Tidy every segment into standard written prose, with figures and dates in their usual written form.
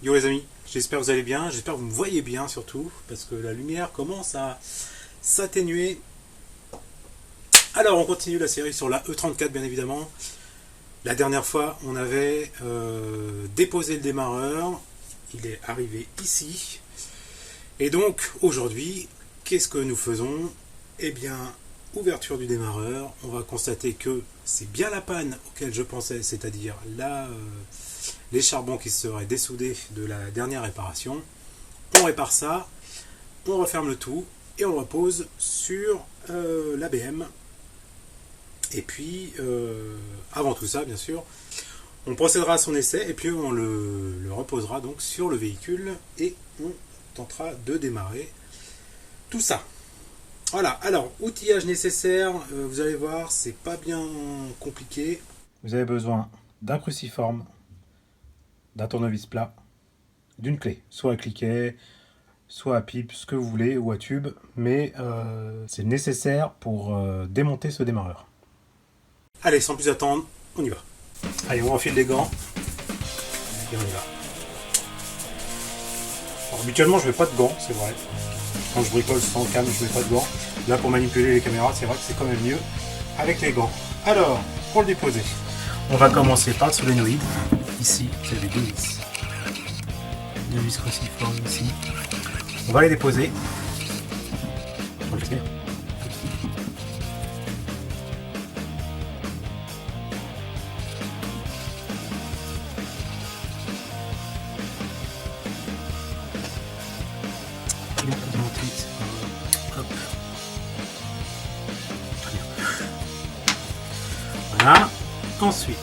Yo les amis, j'espère que vous allez bien, j'espère que vous me voyez bien surtout, parce que la lumière commence à s'atténuer. Alors on continue la série sur la E34 bien évidemment. La dernière fois on avait déposé le démarreur, il est arrivé ici. Et donc aujourd'hui, qu'est-ce que nous faisons? Eh bien, ouverture du démarreur, on va constater que c'est bien la panne auquel je pensais, c'est-à-dire là... les charbons qui seraient dessoudés de la dernière réparation. On répare ça, on referme le tout et on le repose sur l'ABM. Et puis, avant tout ça, bien sûr, on procédera à son essai et puis on le reposera donc sur le véhicule et on tentera de démarrer tout ça. Voilà, alors, outillage nécessaire, vous allez voir, c'est pas bien compliqué. Vous avez besoin d'un cruciforme, d'un tournevis plat, d'une clé, soit à cliquet, soit à pipe, ce que vous voulez, ou à tube, mais c'est nécessaire pour démonter ce démarreur. Allez, sans plus attendre, on y va. Allez, on enfile les gants, et on y va. Alors, habituellement, je ne mets pas de gants, c'est vrai. Quand je bricole sans cam, je ne mets pas de gants. Là, pour manipuler les caméras, c'est vrai que c'est quand même mieux avec les gants. Alors, pour le déposer, on va commencer par le solénoïde. Ici, vous avez deux vis. Deux vis cruciformes ici. On va les déposer. On le fait. Hop. Très bien. Voilà. Ensuite.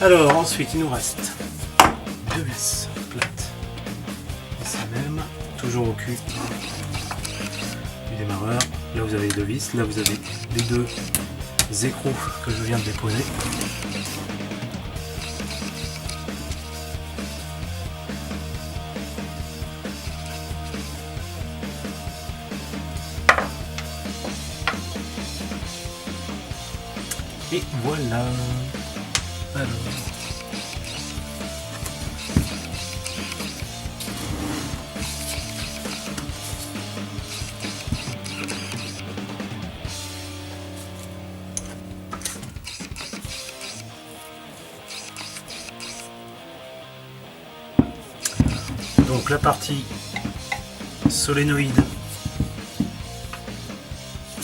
Alors ensuite il nous reste deux vis plates, ici même, toujours au cul du démarreur. Là vous avez les deux vis, là vous avez les deux écrous que je viens de déposer. Et voilà. Alors. Donc la partie solénoïde,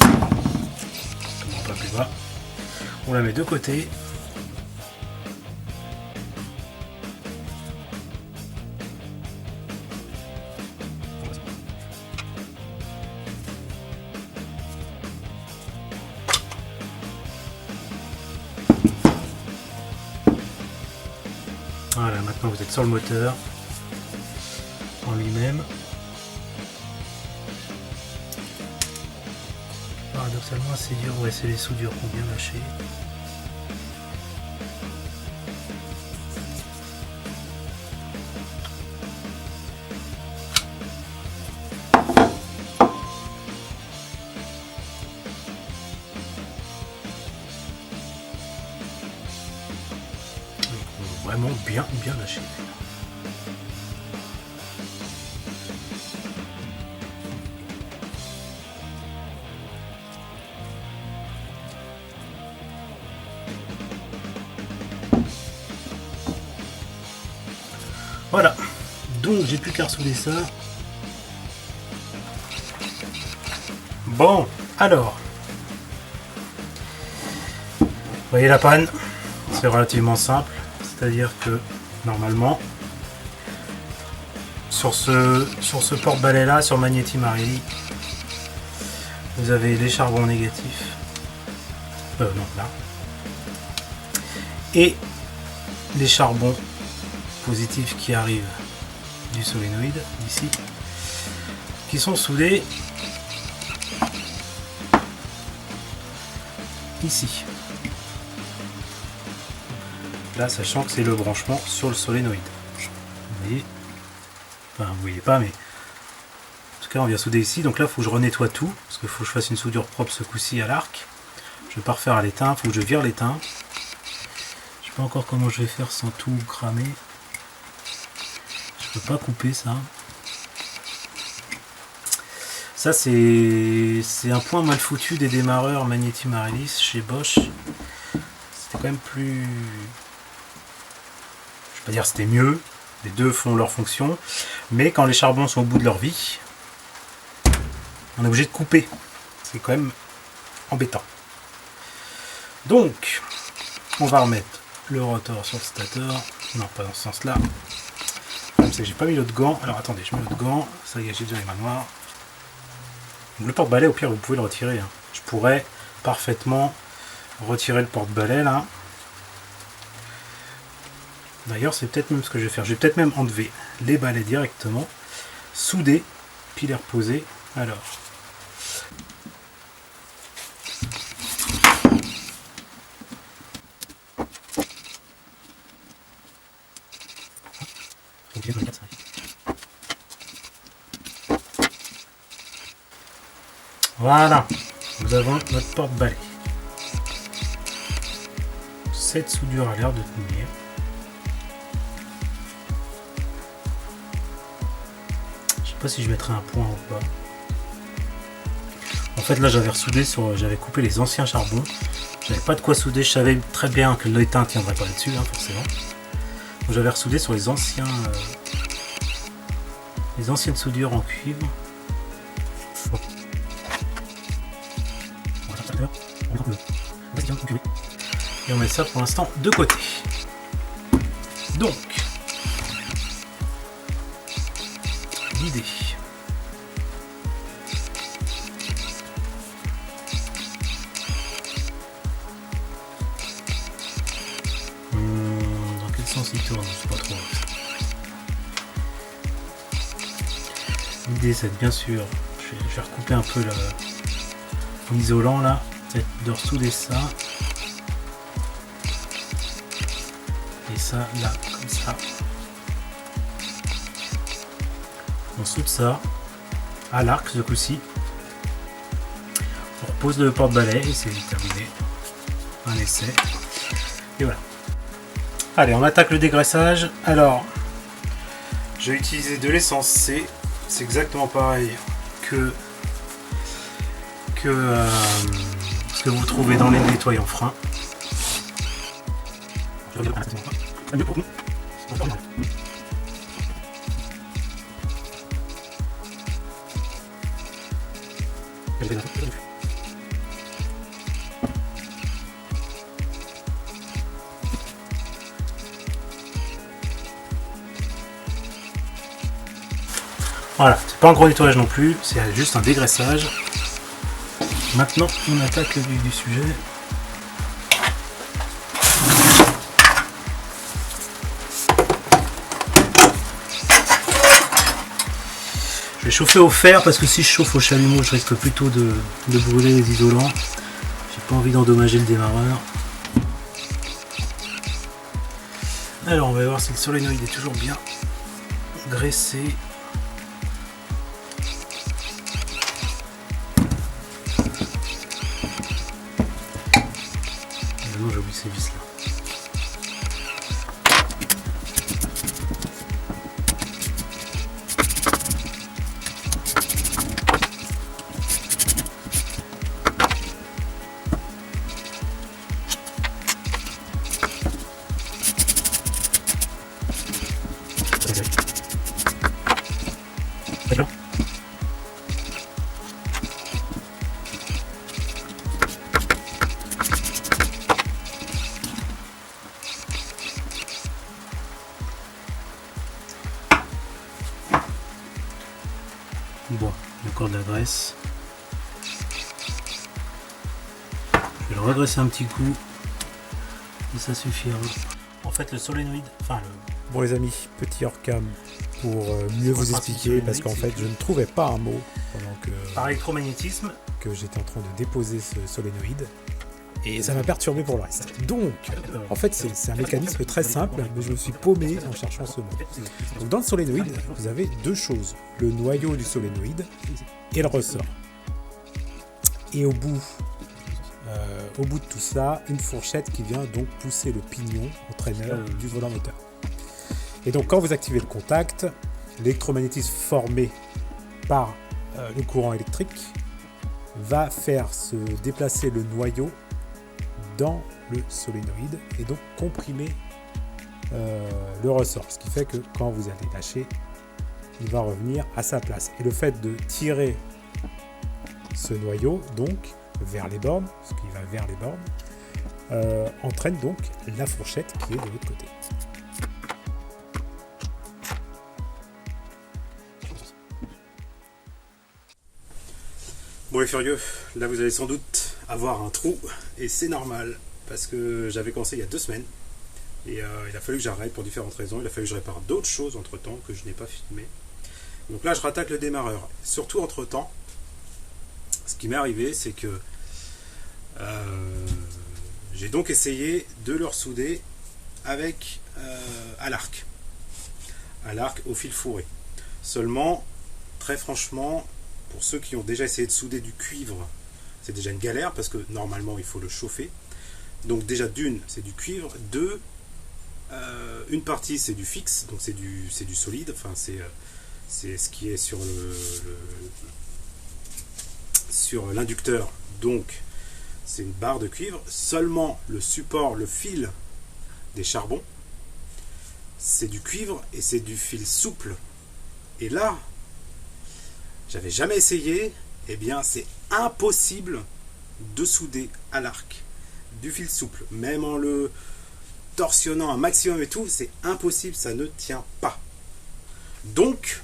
un peu plus bas, on la met de côté. Voilà, maintenant vous êtes sur le moteur en lui-même. Paradoxalement assez dur, ouais, c'est les soudures qui ont bien lâché. Vraiment bien lâché. Voilà, donc j'ai plus qu'à ressouder ça. Bon, alors, vous voyez la panne, c'est relativement simple, c'est-à-dire que normalement, sur ce porte-balai là, sur Magneti Marelli, vous avez les charbons négatifs, non là, et les charbons positifs qui arrivent du solénoïde ici, qui sont soudés ici. Là, sachant que c'est le branchement sur le solénoïde. Vous voyez, enfin vous voyez pas, mais en tout cas on vient souder ici. Donc là, il faut que je renettoie tout, parce qu'il faut que je fasse une soudure propre ce coup-ci à l'arc. Je vais pas refaire à l'étain, il faut que je vire l'étain. Je sais pas encore comment je vais faire sans tout cramer. Je peux pas couper ça. Ça c'est un point mal foutu des démarreurs Magneti Marellis chez Bosch. C'était quand même plus... Je vais pas dire c'était mieux, les deux font leur fonction, mais quand les charbons sont au bout de leur vie, on est obligé de couper. C'est quand même embêtant. Donc, on va remettre le rotor sur le stator. Non, pas dans ce sens-là. Comme ça, j'ai pas mis l'autre gant. Alors attendez, je mets l'autre gant. Ça y est, j'ai déjà les mains noires. Le porte-balai, au pire, vous pouvez le retirer. Hein. Je pourrais parfaitement retirer le porte-balai là. D'ailleurs, c'est peut-être même ce que je vais faire. Je vais peut-être même enlever les balais directement, souder, puis les reposer. Alors. Voilà, nous avons notre porte-balai. Cette soudure a l'air de tenir. Je sais pas si je mettrai un point ou pas. En fait là j'avais ressoudé sur, j'avais coupé les anciens charbons. J'avais pas de quoi souder, je savais très bien que l'étain tiendrait pas là-dessus, hein, forcément. Donc j'avais ressoudé sur les anciens, les anciennes soudures en cuivre. Et on met ça pour l'instant de côté. Donc, l'idée. Dans quel sens il tourne? Je sais pas trop. L'idée c'est bien sûr, je vais recouper un peu l'isolant là, c'est de ressouder ça. Et ça là, comme ça. On soude ça à l'arc ce coup-ci. On repose le porte-balai et c'est terminé. Un essai. Et voilà. Allez, on attaque le dégraissage. Alors, je vais utiliser de l'essence C. C'est exactement pareil que ce que vous trouvez dans les nettoyants freins. Voilà, c'est pas un gros nettoyage non plus, c'est juste un dégraissage. Maintenant, on attaque le vif du sujet. Je vais chauffer au fer parce que si je chauffe au chalumeau, je risque plutôt de brûler les isolants. J'ai pas envie d'endommager le démarreur. Alors, on va voir si le solénoïde est toujours bien graissé. J'ai oublié ces vis là. D'accord. Bon, encore de la graisse. Je vais le redresser un petit coup. Et ça suffira. En fait, le solénoïde, enfin Bon les amis, petit hors-cam pour mieux vous expliquer, parce qu'en fait je ne trouvais pas un mot pendant par électromagnétisme que j'étais en train de déposer ce solénoïde. Et ça m'a perturbé pour le reste. Donc, en fait, c'est un mécanisme très simple, mais je me suis paumé en cherchant ce mot. Donc, dans le solénoïde, vous avez deux choses. Le noyau du solénoïde et le ressort. Et au bout de tout ça, une fourchette qui vient donc pousser le pignon entraîneur du volant moteur. Et donc, quand vous activez le contact, l'électromagnétisme formé par le courant électrique va faire se déplacer le noyau dans le solénoïde et donc comprimer le ressort, ce qui fait que quand vous allez lâcher, il va revenir à sa place. Et le fait de tirer ce noyau donc vers les bornes, ce qui va vers les bornes, entraîne donc la fourchette qui est de l'autre côté. Bon les furieux, là vous allez sans doute avoir un trou, et c'est normal, parce que j'avais commencé il y a 2 semaines, et il a fallu que j'arrête pour différentes raisons, il a fallu que je répare d'autres choses entre temps que je n'ai pas filmé. Donc là je rattaque le démarreur. Surtout entre temps, ce qui m'est arrivé c'est que j'ai donc essayé de le ressouder avec à l'arc au fil fourré. Seulement, très franchement, pour ceux qui ont déjà essayé de souder du cuivre, c'est déjà une galère parce que normalement il faut le chauffer. Donc déjà d'une, c'est du cuivre. Deux, une partie c'est du fixe, donc c'est du solide. Enfin c'est ce qui est sur l'inducteur. Donc c'est une barre de cuivre. Seulement le support, le fil des charbons, c'est du cuivre et c'est du fil souple. Et là, j'avais jamais essayé, eh bien c'est impossible de souder à l'arc du fil souple, même en le torsionnant un maximum et tout, c'est impossible, ça ne tient pas. Donc,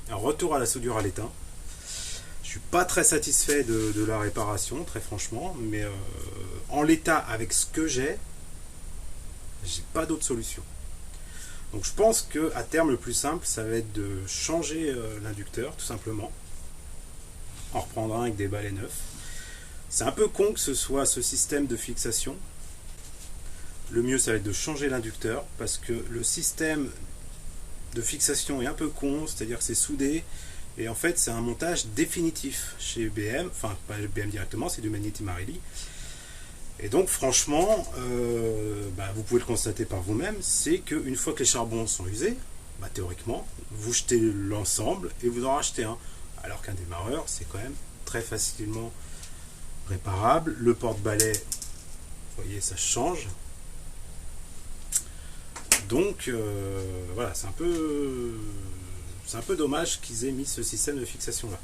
un retour à la soudure à l'étain. Je suis pas très satisfait de la réparation, très franchement, mais en l'état avec ce que j'ai pas d'autre solution. Donc je pense que à terme le plus simple ça va être de changer l'inducteur tout simplement. On reprendra avec des balais neufs. C'est un peu con que ce soit ce système de fixation. Le mieux ça va être de changer l'inducteur parce que le système de fixation est un peu con, c'est-à-dire que c'est soudé et en fait c'est un montage définitif chez BM, enfin pas BM directement, c'est du Magneti Marelli. Et donc franchement, vous pouvez le constater par vous-même, c'est qu'une fois que les charbons sont usés, théoriquement, vous jetez l'ensemble et vous en rachetez un. Alors qu'un démarreur, c'est quand même très facilement réparable. Le porte-balai, vous voyez, ça change. Donc voilà, c'est un peu dommage qu'ils aient mis ce système de fixation là.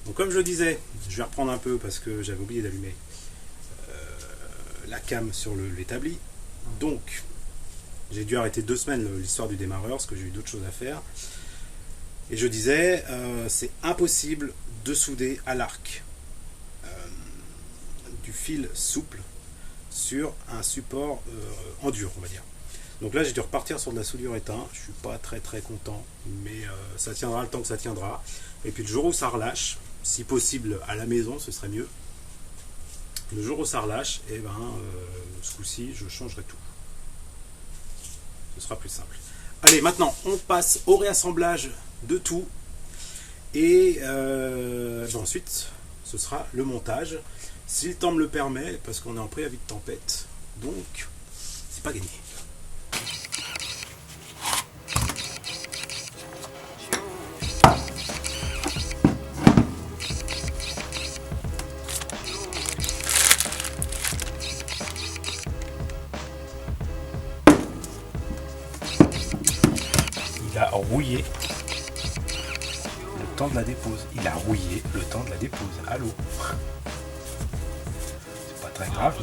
Donc comme je le disais, je vais reprendre un peu parce que j'avais oublié d'allumer la cam sur l'établi. Donc j'ai dû arrêter 2 semaines l'histoire du démarreur parce que j'ai eu d'autres choses à faire. Et je disais, c'est impossible de souder à l'arc du fil souple sur un support en dur, on va dire. Donc là j'ai dû repartir sur de la soudure étain. Je suis pas très content, mais ça tiendra le temps que ça tiendra. Et puis le jour où ça relâche, si possible à la maison, ce serait mieux. Le jour où ça relâche, ce coup-ci, je changerai tout. Ce sera plus simple. Allez, maintenant, on passe au réassemblage de tout. Et ensuite, ce sera le montage. Si le temps me le permet, parce qu'on est en préavis de tempête. Donc, c'est pas gagné. Rouillé le temps de la dépose. Il a rouillé le temps de la dépose. Allô. C'est pas très grave.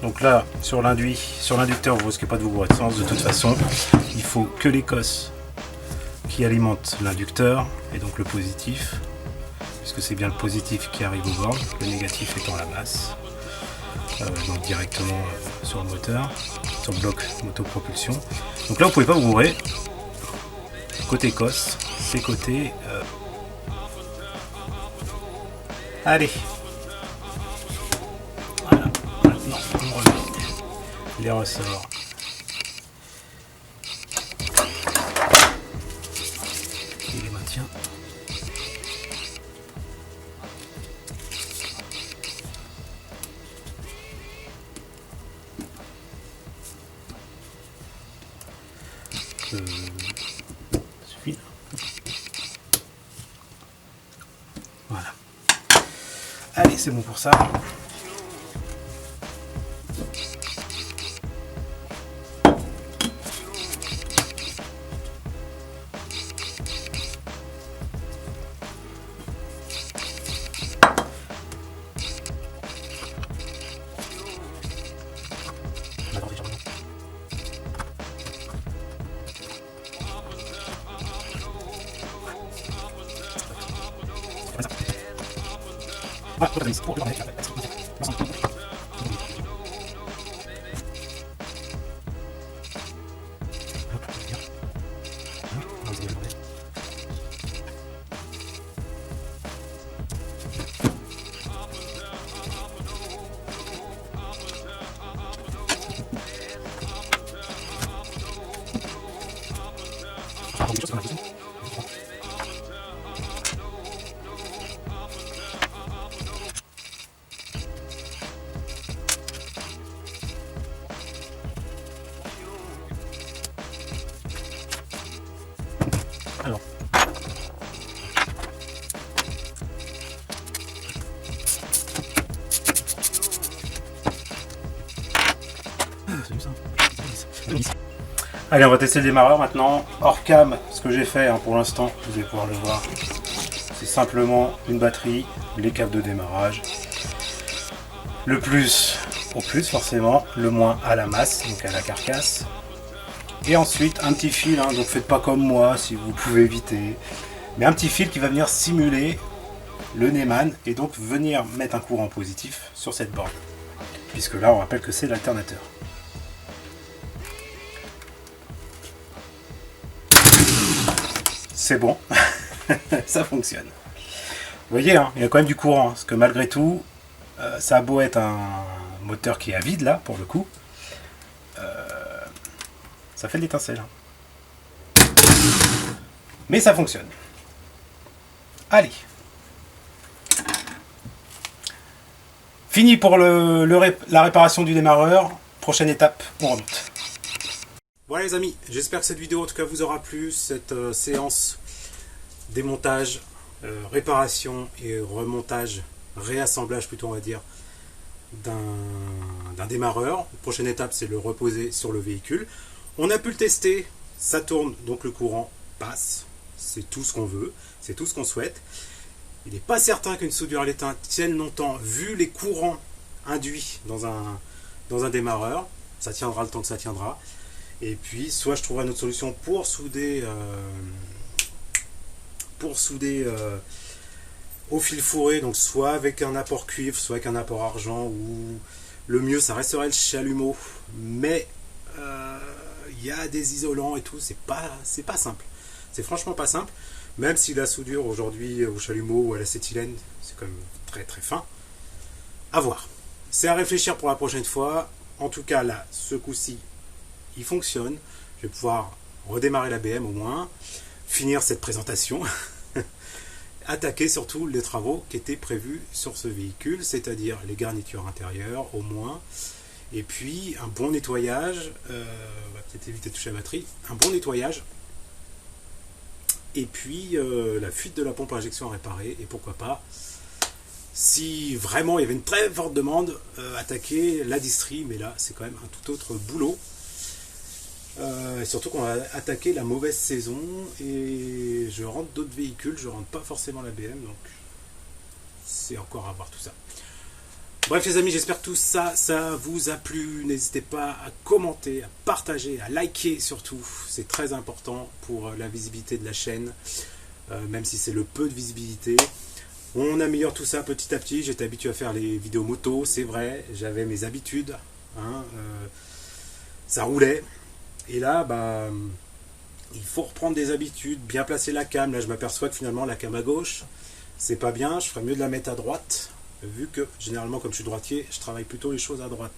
Donc là, sur l'inducteur, vous risquez pas de vous bourrer de sens. De toute façon, il faut que l'Écosse qui alimente l'inducteur, et donc le positif, puisque c'est bien le positif qui arrive au borne, le négatif étant la masse, donc directement sur le moteur, sur le bloc motopropulsion. Donc là, vous pouvez pas vous bourrer. Côté Écosse, c'est côté... Allez. Voilà. Maintenant, on remet les ressorts. Et les maintient. Suffit. Voilà. Allez, c'est bon pour ça. Alors. Allez, on va tester le démarreur maintenant. Hors cam, ce que j'ai fait pour l'instant, vous allez pouvoir le voir. C'est simplement une batterie, les câbles de démarrage. Le plus au plus forcément, le moins à la masse, donc à la carcasse. Et ensuite un petit fil, donc faites pas comme moi si vous pouvez éviter. Mais un petit fil qui va venir simuler le Neumann et donc venir mettre un courant positif sur cette borne. Puisque là on rappelle que c'est l'alternateur. C'est bon, ça fonctionne. Vous voyez, il y a quand même du courant, parce que malgré tout, ça a beau être un moteur qui est à vide là, pour le coup, ça fait de l'étincelle. Mais ça fonctionne. Allez. Fini pour la réparation du démarreur. Prochaine étape, on remonte. Voilà les amis, j'espère que cette vidéo en tout cas vous aura plu, cette séance démontage, réparation et remontage, réassemblage plutôt on va dire, d'un démarreur. La prochaine étape c'est le reposer sur le véhicule. On a pu le tester, ça tourne, donc le courant passe, c'est tout ce qu'on veut, c'est tout ce qu'on souhaite. Il n'est pas certain qu'une soudure à l'étain tienne longtemps vu les courants induits dans un démarreur, ça tiendra le temps que ça tiendra. Et puis, soit je trouverai une autre solution pour souder au fil fourré, donc soit avec un apport cuivre, soit avec un apport argent, ou le mieux, ça resterait le chalumeau. Mais il y a des isolants et tout, c'est pas simple. C'est franchement pas simple, même si la soudure aujourd'hui au chalumeau ou à l'acétylène, c'est quand même très très fin. À voir. C'est à réfléchir pour la prochaine fois. En tout cas, là, ce coup-ci, il fonctionne. Je vais pouvoir redémarrer la BM au moins, finir cette présentation, attaquer surtout les travaux qui étaient prévus sur ce véhicule, c'est-à-dire les garnitures intérieures au moins, et puis un bon nettoyage, on va peut-être éviter de toucher la batterie, un bon nettoyage, et puis la fuite de la pompe à injection à réparer, et pourquoi pas, si vraiment il y avait une très forte demande, attaquer la distrie, mais là c'est quand même un tout autre boulot. Et surtout qu'on va attaquer la mauvaise saison et je rentre d'autres véhicules, je rentre pas forcément la BM, donc c'est encore à voir tout ça. Bref les amis, j'espère que tout ça, ça vous a plu. N'hésitez pas à commenter, à partager, à liker surtout. C'est très important pour la visibilité de la chaîne, même si c'est le peu de visibilité. On améliore tout ça petit à petit. J'étais habitué à faire les vidéos moto, c'est vrai. J'avais mes habitudes. Hein, ça roulait. Et là, bah, il faut reprendre des habitudes, bien placer la cam. Là, je m'aperçois que finalement, la cam à gauche, c'est pas bien. Je ferais mieux de la mettre à droite. Vu que, généralement, comme je suis droitier, je travaille plutôt les choses à droite.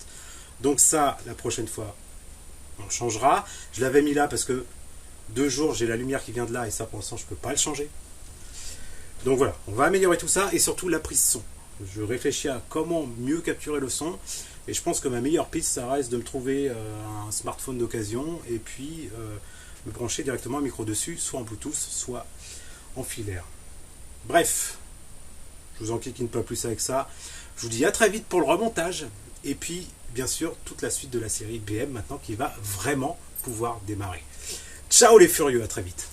Donc ça, la prochaine fois, on changera. Je l'avais mis là parce que 2 jours, j'ai la lumière qui vient de là. Et ça, pour l'instant, je ne peux pas le changer. Donc voilà, on va améliorer tout ça. Et surtout, la prise son. Je réfléchis à comment mieux capturer le son. Et je pense que ma meilleure piste, ça reste de me trouver un smartphone d'occasion. Et puis, me brancher directement un micro dessus, soit en Bluetooth, soit en filaire. Bref. Je vous enquiquine pas plus avec ça. Je vous dis à très vite pour le remontage. Et puis, bien sûr, toute la suite de la série BM maintenant qui va vraiment pouvoir démarrer. Ciao les furieux, à très vite.